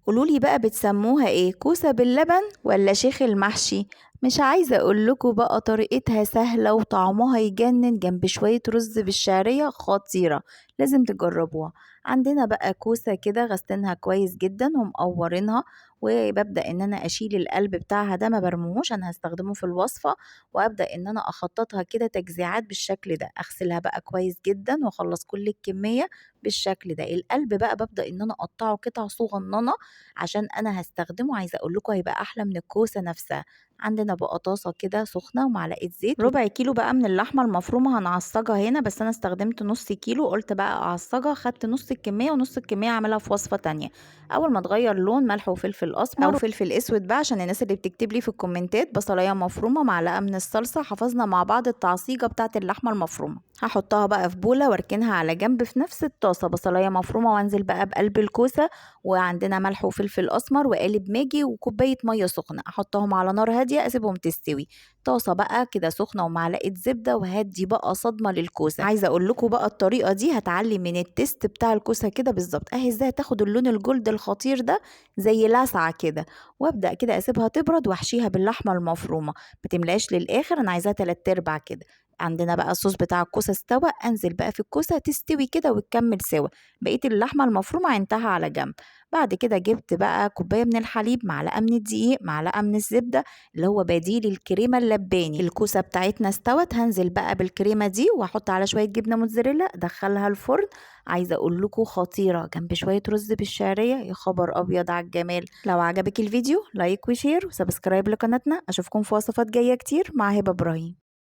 قولولي بقى بتسموها ايه، كوسة باللبن ولا شيخ المحشي؟ مش عايزة اقولكوا بقى طريقتها سهلة وطعمها يجنن جنب شوية رز بالشعرية خطيرة. لازم تجربوها. عندنا بقى كوسة كده غسلينها كويس جدا ومقورينها، وببدأ ان انا اشيل القلب بتاعها ده، ما برموهوش، انا هستخدمه في الوصفة. وابدأ ان انا اخططها كده تجزيعات بالشكل ده، اغسلها بقى كويس جدا واخلص كل الكمية بالشكل ده. القلب بقى ببدأ ان انا اقطعه قطع صغننة عشان انا هستخدمه. عايزه اقول لكم هيبقى احلى من الكوسه نفسها. عندنا بقى طاسه كده سخنه ومعلقه زيت، ربع كيلو بقى من اللحمه المفرومه هنعصجها هنا، بس انا استخدمت نص كيلو، قلت بقى اعصجها، خدت نص الكميه ونص الكميه اعملها في وصفه تانية. اول ما تغير لون، ملح وفلفل اسمر او فلفل اسود بقى عشان الناس اللي بتكتب لي في الكومنتات، بصلايه مفرومه، معلقه من الصلصه. حفظنا مع بعض التعصيجه بتاعه اللحمه المفرومه. هحطها بقى في بوله واركنها على جنب في نفس الطاسه، بصلايه مفرومه، وانزل بقى بقلب الكوسه. وعندنا ملح وفلفل اسمر وقالب ماجي وكوبايه ميه سخنه، احطهم على نار هاديه اسيبهم تستوي. طاسه بقى كده سخنه ومعلقه زبده، وهدي بقى صدمه للكوسه. عايزه اقول لكم بقى الطريقه دي هتعلي من التست بتاع الكوسه كده بالظبط اهي، ازاي تاخد اللون الجلد الخطير ده زي لسعه كده. وابدا كده اسيبها تبرد واحشيها باللحمه المفرومه. ما تملاش للاخر، انا عايزاها 3/4 كده. عندنا بقى الصوص بتاع الكوسه استوى، انزل بقى في الكوسه تستوي كده وتكمل سوا. بقيه اللحمه المفرومه عينتها على جنب. بعد كده جبت بقى كوباية من الحليب، معلقة من الدقيق، معلقة من الزبدة، اللي هو بديل الكريمة اللباني. الكوسة بتاعتنا استوت، هنزل بقى بالكريمة دي واحط على شوية جبنة موتزاريلا، ادخلها الفرن. عايزة اقول لكم خطيرة جنب شوية رز بالشعرية، يا خبر ابيض على الجمال. لو عجبك الفيديو لايك وشير وسبسكرايب لقناتنا. اشوفكم في وصفات جاية كتير مع هبة ابراهيم.